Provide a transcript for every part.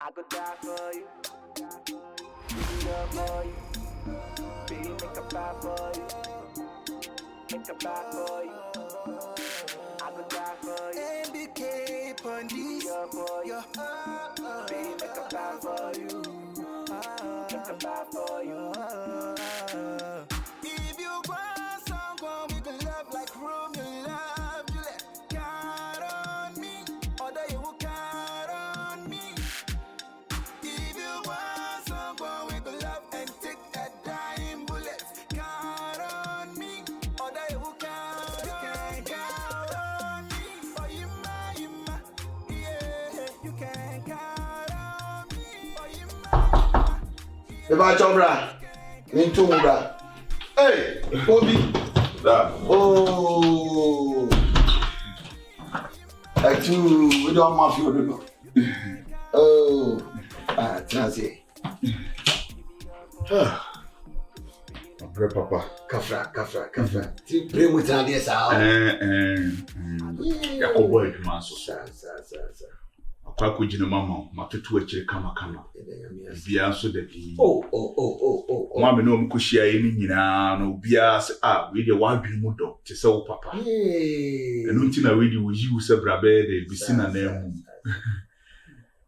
I could die for you. Be love for you. Be make a buy for you. Make a buy for you. I could die for you. MBK Pandis. For you. Be make a buy for you. Make a buy for you. If you want someone we can love like Romeo love, you let count on me, or they will count on me. If you want someone we can love and take a dying bullet, count on me, or they will count on me. Oh, you ma, yeah, you can count on me. Oh, you ma. If I chobra, into bra. Hey, Obi. Oh. Actually, we don't have you. Oh. Transi. Après papa. Kafra. Ti pray with an sa. Yakobo eduma so. Sa. Akwa ko gina mama, matoto akire kama. Bia so da bi. Oh. Mama no mkohia yi ni nyina no bia se we dey wadwene mu do te se wo papa. Enu nti na we dey wo yiwu se brabe de bisi na mu.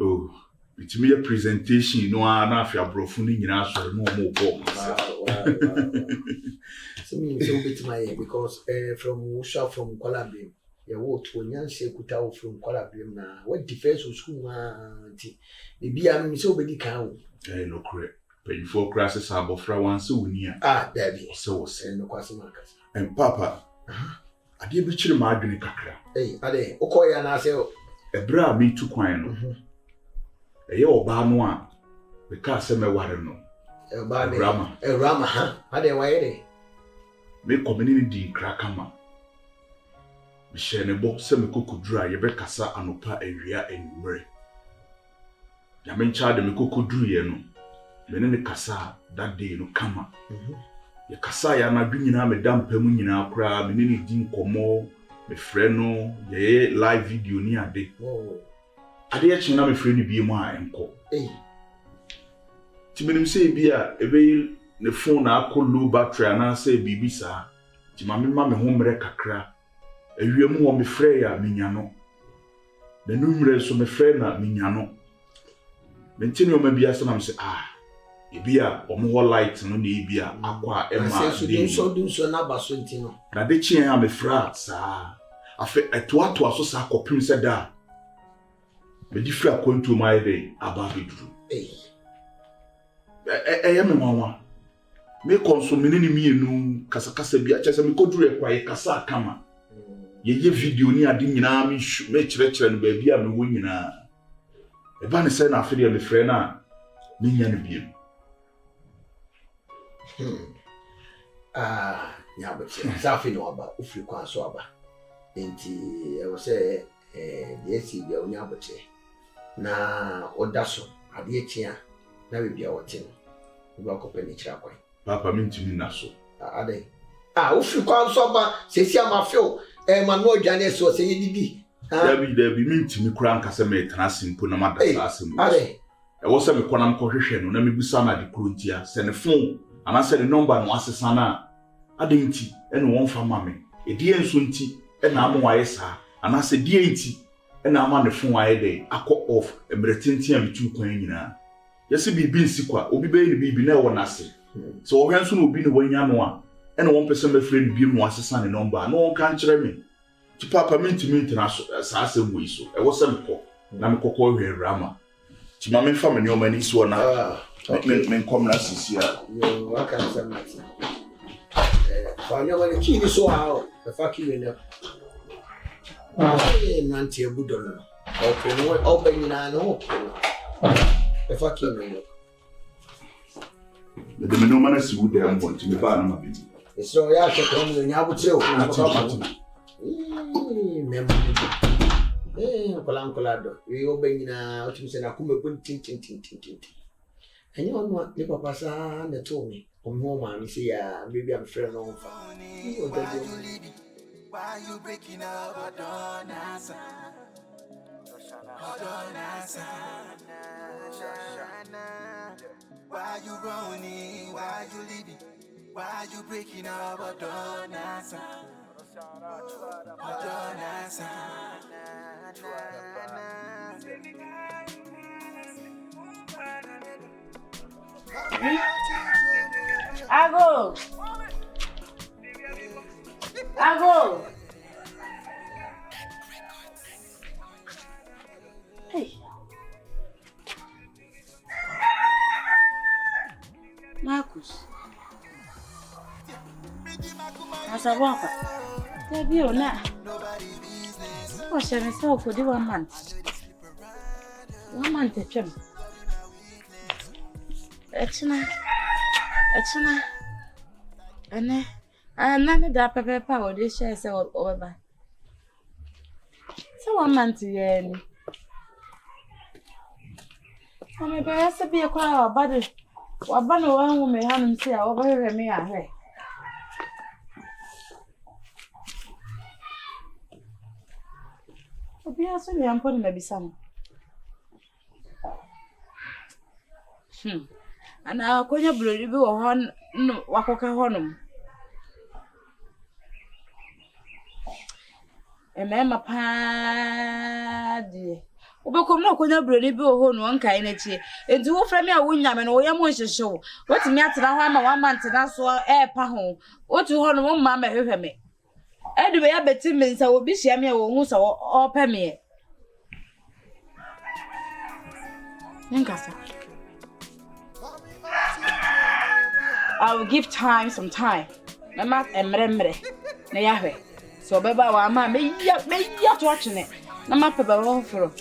Oh. Bitimi ya presentation no na afia brofo ni nyina so no mo bo. So me so bit my because from Usha from Columbia. Ya wo to nyanse kuta wo from Columbia na what defense school anti. E bia me so be di kan wo. No correct. Before crisis abofra wan se woni a. Dabi. So say no kwase makasa. And papa. Ade bi chire ma adwene kakra. Ade okoya na ase ebra me tu kwan no. Eye oba no a be ka se me ware no. Rama ha. Ade waye de. Me community di krakama. Me share ne bo se me kokudura ye be kasa anopa awia enumre. Ya me ncha de me kokuduru ye no. Me ne kasa that day no kama. Ye kasa ya na dwunyina me dampa mu nyina akra me ne di nkomo me frɛ no ye live video ni ade. Ade ya china me frɛ ni bi mu a enko. Ti menim sɛ bi a ebe ne phone na akɔ low battery ana sɛ bibi saa. Ti ma me ho mmerɛ kakra. Awie mu wo me frɛ ya me nya no. Na numre so me frɛ na me nya no. Me ntini o ma bi asa na me sɛ ebi a omo light no na ebi a akwa ema so na baso ntino na de chien a me fra saa afa etoato aso saa kopim se da me di fra kwantu mai dey aba beduru ya me mama me consume ni mienu kasa bi a chese me koduru ekwaye kasa kama ye video ni ade nyina me kire no ba bi a me wo nyina e ba ne se na afede me fra na me nya no bi nyaboche safi no aba ufiri kwa so aba enti e wo se esi bia onyaboche na odaso ade etia na we bia wote no we akopɛ ni kira kwan papa me ntimi na so ade ufiri kwa so aba sesi amafeo ma no odwane so se yedidi dabi me ntimi kura nkasa me tena simpo na madasa asem ade e wo se me konam kɔhwehwɛ no na me busa na de krontia se ne phone ana se the number no asesa na adenti ene won fa ma me edie nso nti ena amo waye saa ana se die nti ena ama ne fon waye dey akọ off emretinti am tu kwan nyina yesi bibi nsikwa obi be ni bibi na wo nase so wo hwenso na obi ne wanya no a ene won pese me frɛ ni bi mu asesa ne number no won kan kyerɛ me ti papa minti na so saa asem wo iso e wo se mekɔ na mekɔkɔ hwe rama ti ma me fa me ne o mani so na men come na sisi a yo waka na samati fa nyo wale kini so hao the fuck you know nanti ebudo no okay no open na no the fuck you know de me no mana si wo dem want me ba na ma bi so ya che ko mo nya butre o na papa memo kolankolado we open na otimi se na kuma pun tin and you know the papa sa na told me home and say baby I'm friend on fa why you breaking up? Hold on, answer. Why you running? Why you leaving? Why you breaking up? But don't answer. But don't answer. Ago. Hey. Marcus. Asabonka. Debi ona. O se me say for the 1 month. 1 month etwem. Echina. Ane. Nane da pepe o de share say obeba. So 1 month ye ni. Ame be ase bi ekwa obade. Wabana wa hu me hanum se a obehwe me ahwe. Obi aso ni ampo ni mabisa no. Ana akonya blori bi wo hon wakoka honum. Emema pa die. Obekom na akonya blori bi wo hon won kai na chie. Enti wo fra me a wonyame no wo yam hyehyehyew. Wotimi atena ho ama 1 month na so pa ho. Otu honum mo ma ma hwehwe me. Edu be ya beti me nsa wo bi hia me a wo hu sa o pa me. Nkasa. I will give some time. Mama emremre na yahwe. So beba wa ma me ya to watching na ma peba wo foro.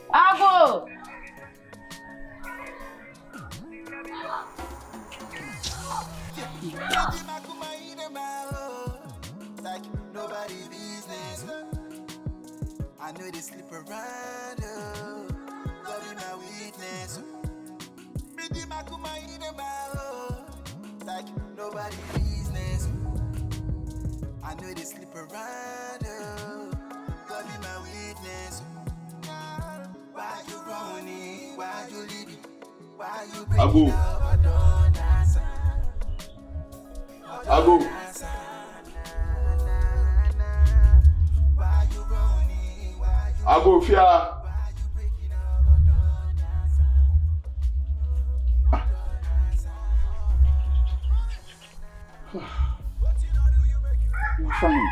Ago. Like nobody business. I know they sleep around. God be my witness. Like nobody business. I know they sleep around. God be my witness. Why you running? Why you leaving? Why you breaking up? Don't answer. Ago. Why you running? Why you Ago fia. Fine.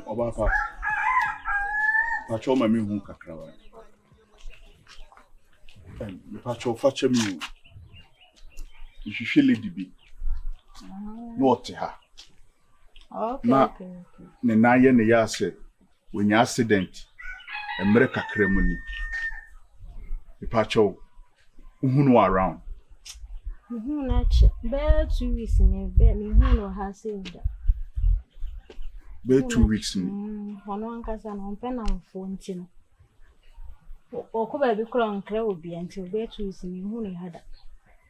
Obapa. Pacho mami hu kakra wa. Me pacho fache mi. Ihwehwe lady bi. No ote ha. Okay. Ne naye ne ya se wonya accident. Emre kakra mu ni. Me pacho uhunu around. Na che. Be 2 weeks ni be me hu no ha say da. Be 2 weeks ni. Ono ankasa no mpe na mfo nti no. Okoba bi kro nkra obi anti be 2 weeks ni hu no hada.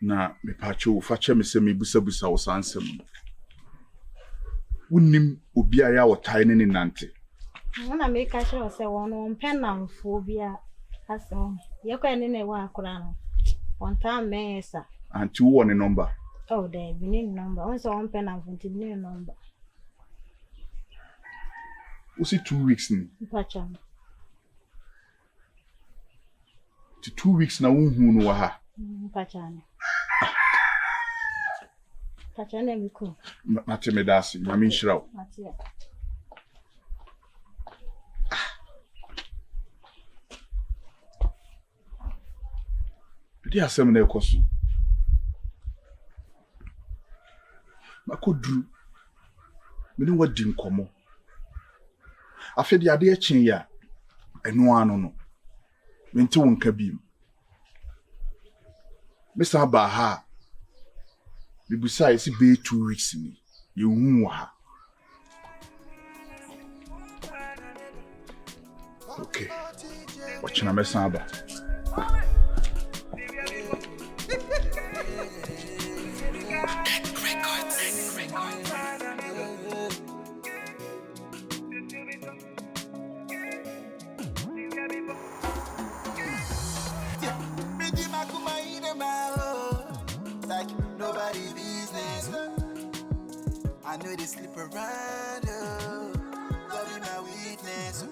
Na me pacho fache me se me busabusa wo sansem. Unim obi aya wotai ne nante. Na me ka sure say wono mpe na mfo bi a aso. Ye kwa ne na wa akura no. One time mesa. Anti wo ne number. Oh, there be need number. Once one pen and fonti need number. Usi 2 weeks ni. Pacham. Ti 2 weeks na unhu no wa ha. Pacham. Pacham na miku. Mate me dasi, mami nshirawo. Matia. Di asem na ekoso. Makodru. Meni wadi nkomo. Afedi ade akyin ya. Eno ano no. Menti wonka biem. Mesa ba ha. Bibusa esi be 2 weeks ni. Ye hu wa ha. Okay. Wachina mesa ba. sleep around you. God be my witness.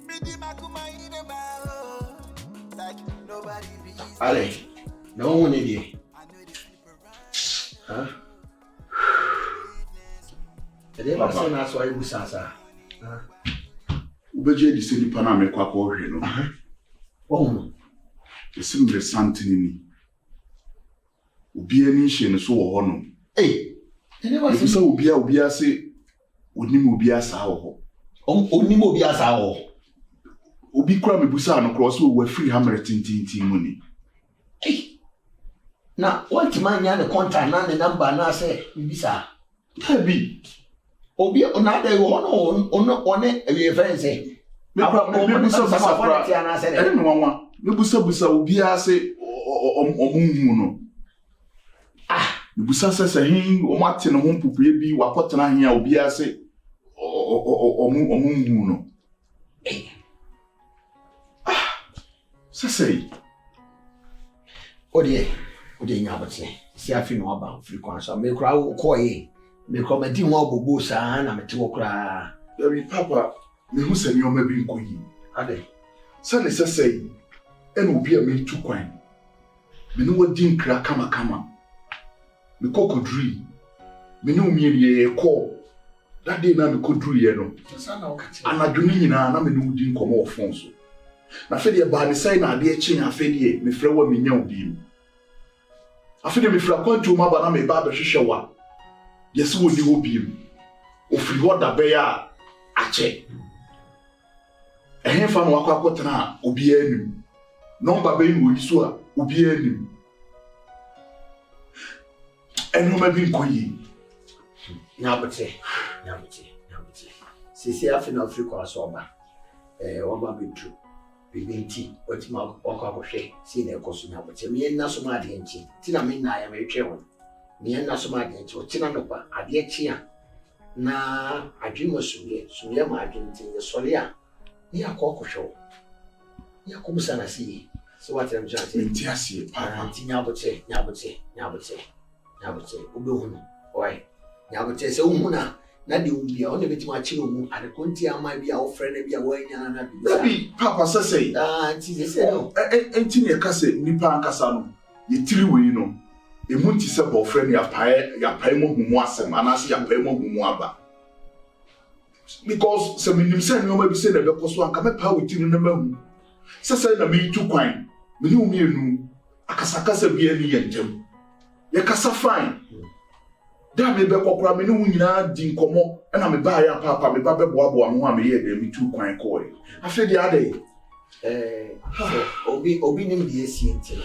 Redeem my kuma in the bow. Like nobody reason. Ale, no one in here. I know they sleep around. Huh? They never say that's why you sasa. Ubeje di se nipa na mekwa ko hwe no. Oh. Esim be santini. Obi ani hye ne so wo ho no. Hey. They never say so obi ase onim obi asa ho. Onim obi asa ho. Obi kura mebusa no cross wo free hammer tintintin mu ni. Hey. Na what man ya the contact na the number na say bibisa. Tabi. Obi onada wo no one e friend say. Mebusa sapra. Ene no wanwa. Mebusa obi ase omunhu no. Mebusa sese hin o mate no ho mpupuye bi wakotena hin a obi ase omunhu no. Sese. Odi nyabote. Si afi no aba free kwan so me kura wo koye. Me kura di ho obobo sa na mete wo kura. Every papa me hu se ni o ma bi nkoyi. Ade. Sese. En obi a me tu kwan. Me no wadi nkra kama. Me kokodri. Me no miye ye ko. That day na me kodri ye no. Anadwoni nyina na me no di nkomo ofon so. Na fede ba ne sai na ade echi na fede me frɛ wa me nya obi mu. Afede me fra kwantu ma ba na me ba be hwehwe wa. Yesi wo di obi mu. Ofiri ho da be ya ache. Ehemfa no akotena obi anim. Number be no yiso a obi anim. Eno ma bi nkoyi. Nyabote. Sisi afi na Africa so oba. Oba bitu. Bibinti otima okwakohwe si na ekoso nyabote. Me na so ma de nchi. Ti na me na ya me twe ho. Me na so ma de nchi. Oti na nopa ade echi a na adwimo suye ma adwinti ye sori a. Ni akokohwe. Ni akomusa na si. So what I'm just saying. Nti ase papa. Nti nyabote. Obehu. Oi. Nyabote se uhuna na de ubia o ne betima achi no mu ade konti ama bia wo frɛ na bia wo anya na bia. Baby papa sese. Nti sese no. Enti ne kase nipa ankasa no. Ye tiri we no. Emu nti se bo frɛ ya pae mo humu asem anase ya pae mo humu aba. Because se minim se no ma bi se na be koso anka me pa we tiri na mahu. Sese na me tu kwan. Me ni umienu akasakasa bia ni yenjem. Ye kasa fine. Da me be kokora me ne hu nyina di nkomo na me ba ya papa me ba be boaboa mo a me ye de me tu kwan ko e afi de ade obi nim de esi enti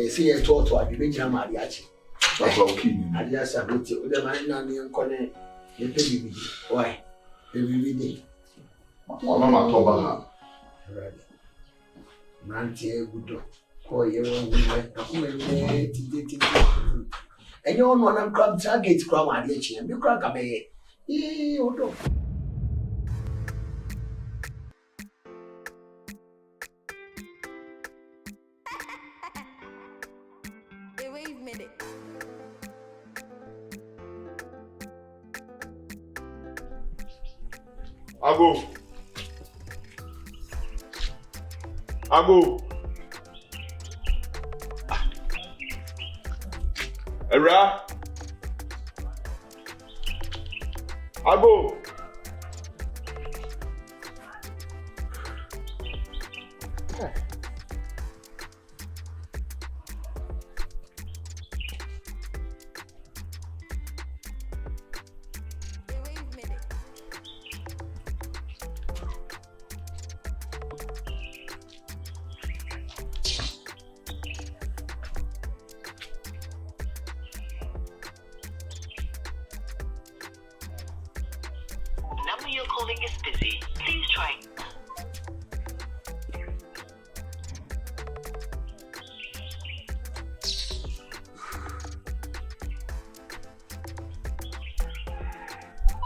se ye to adwe gyina ma ade achi papa okini ade asa bote o de ma na ne nkone ye pe bibi oi e bibi de mama to ba ha nanti egudo ko ye wo na kuma ne ti and you want to grab target crowd and the and you crack a bay. Odo. Wait a minute. Ago. Era. Ago. Wait a minute. Number you're calling is busy. Please try.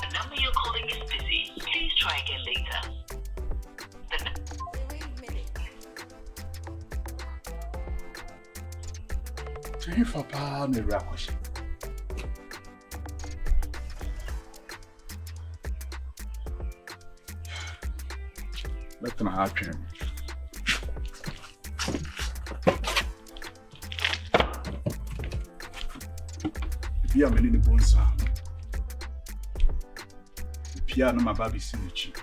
The number you're calling is busy. Please try again later. Wait a minute. Hey papa me rakoshi. Let me have him. Pia many the bones. Pia no my baby sinichi.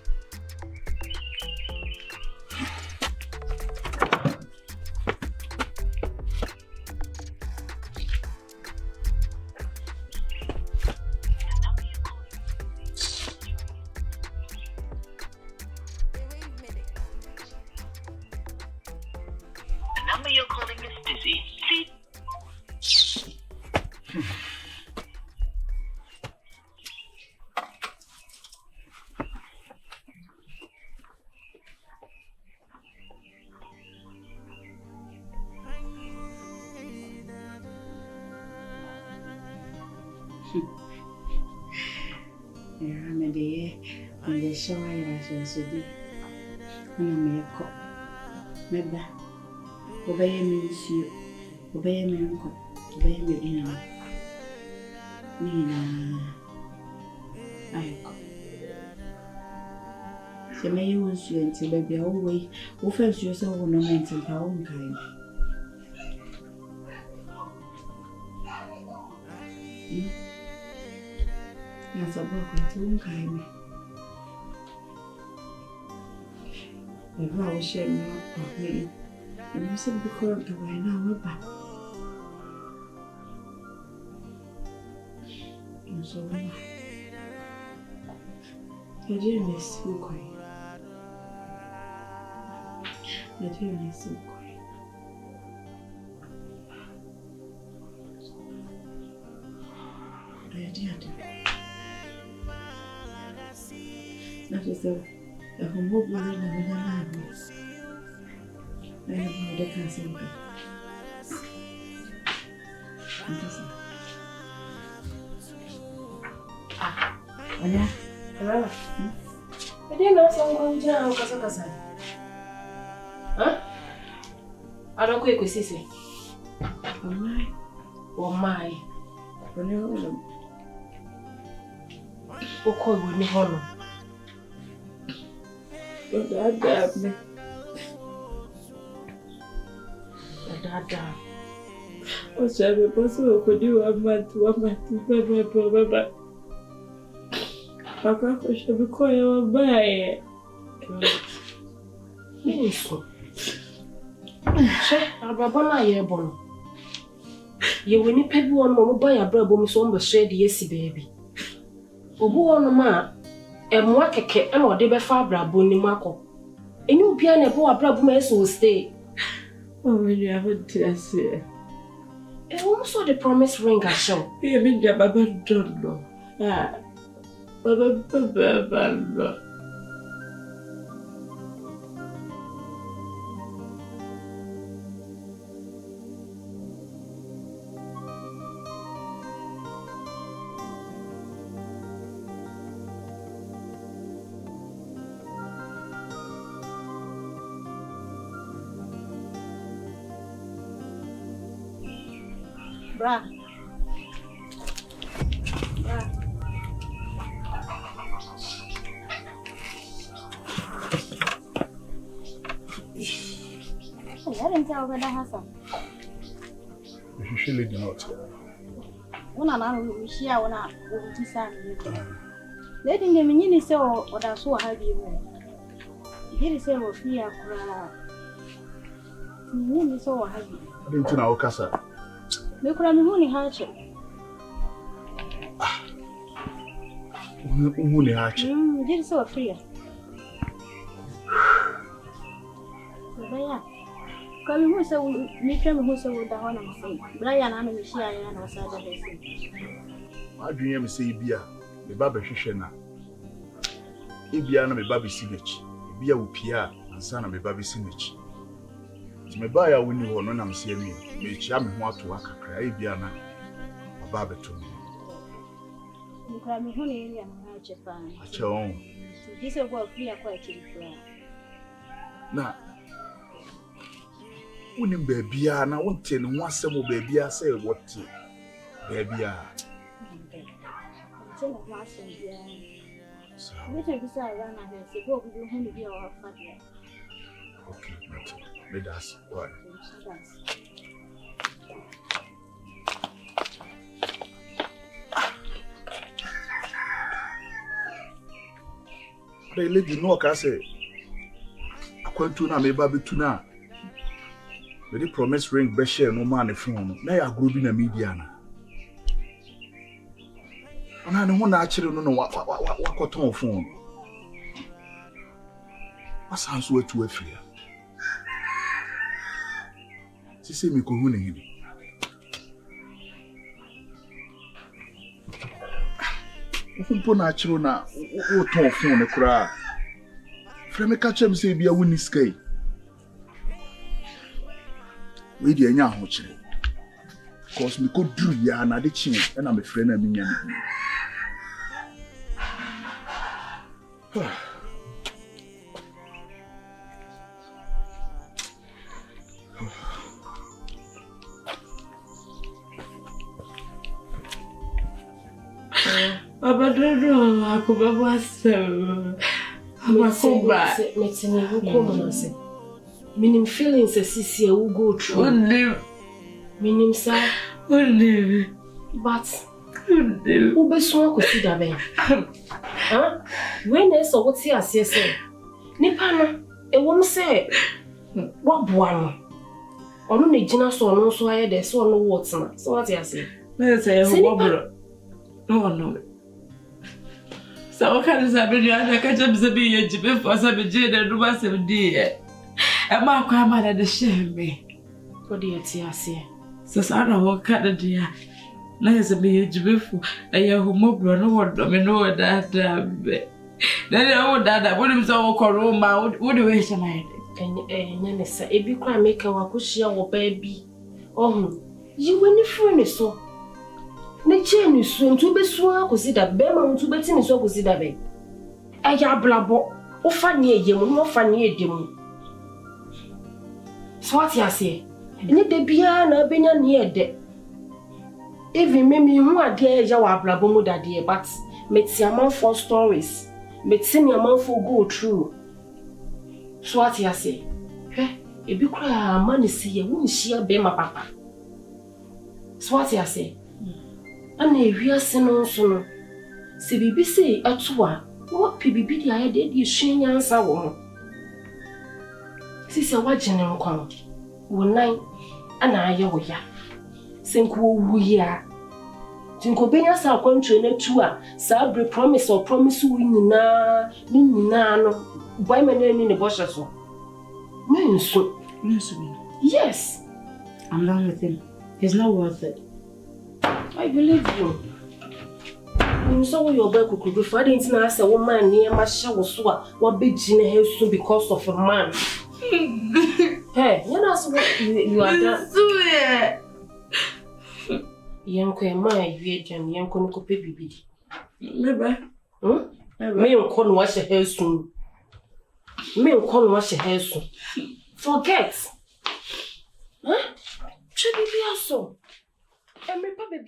The number you're calling is busy. Please. I'm the show I was with you. And I Meba, obey me, you obey me, uncle, obey me, dinner. Nina, I so may you use you until baby away, who first yourself on a mental power kind. That's a book with two kind. The vow share me up of me, and you said because of the way now we're back. And so, your dear is so quiet. Your dear is so quiet. Your dear, that is the humble boy in another language. I have no decent simple. Anya, hello. I didn't know someone down Casacasa. Huh? I don't quit with Sissy. Oh my. Oh my. When you call with me, honor. But that got me. Dada. O sabe, posso acudir a matu, baba. Papa, eu chamo com ela, mãe. Isso. Che, a baba na ye bon. Ye weni pebi won mo ba ya bra bo mi so mbo share de yesi baby. Obu won ma emo akeke e na ode be fa bra bo ni mako. Enyu bia na bo abra bo ma so stay. Oh, you haven't said. I also the promise ring I show. You mean your Baba don't know. Ah, Baba. Bra. I didn't tell whether Hassan. You should leave the note. When I'm here, when I will be sad. Letting the mini say, or that's so heavy. Here is a fear. You so heavy. I didn't know Casa. Look at me, honey, hatchet. Only hatchet. Did so free. Come who so me came who so with the one I'm saying. Brian, I'm in the share and was at the I dream me say Bia, the Baba Shishena. Ibiana, my baby signature. Bia Upia, and son of my baby signature. To me buy a winning one when I'm seeing me. May Cham want to work a cry, Biana, a Baba to me. You cry me, honey, and hatchet fan. At your own. This is what we are quite now. Wouldn't baby, I won't tell one some baby. I say what baby. So, Which of us are run ahead? Say, go with you, who be our father. okay, me that's why. They let you know, I say, I can't do na me baby tuna. Me the promise ring be share no man phone. Na ya group na media na. Ana ne ho na akire no wa koton phone. Asan so atu afia. Sisi mi ko hu ne hini. Ufumpo na akire na o ton phone ne kura. Frame ka chem say bia woni sky. We dey anya ho kire. Cause me ko dru ya na de chin e na me frɛ na me nya ne. Abadoro akubaba so. Makuba. Metini wuko say. Minim feelings asisi will go through. Minim sa. But ube so ko si da ben. Huh? When is so what here say? Nipa no e won say waboa no. Ono na gina so no so aye de so no what na. So what you say? Me say wobro. No. So can sabe ni ana ka jam sabe ye jibe for sabe je da ruba sabe di e ma kwa ma da sheme What do you say? So sana wo ka da dia na ye sabe ye jibe fu e ye homobro no wodo me no da be na le wo da bo ni so wo koro ma wo de we hye na ye Nya ne sa ebi kwa make wa ko hia wo ba bi ohun yi wani fru ne so ne cheni so ntu be so akosi da be ma ntu be tini so akosi da be aya blabo o fa ne eyemu no fa ne edemu so what ya say ni de bia na benya ne ede even me hu ade ya wa blabo mu da de but meti amount for stories meti ni amount for go through so what ya say ebi kura mani si ye wo nhia be ma papa so what ya say ana ewiase no nso no se bibi se atoa wo pibibi dia ya de hwenya nsa wo ho sisi wagene nkwan wo nan ana aye wo ya senko wu ya tinko benya sa kwantwe na tu a sa bre promise or promise wo nyina ni nyina no boy mena ni ne bosha so menso yes I'm done with him. He's not worth it. I believe you. You saw your back could be for the international woman near my shower swap. What big gene has soon because of a man. Hey, you know what you are done. Yanko, my virgin, Yanko, baby. Never. Me and Con wash your hair soon. Me and Con wash your hair soon. Forget. Huh? Should be so. And my papa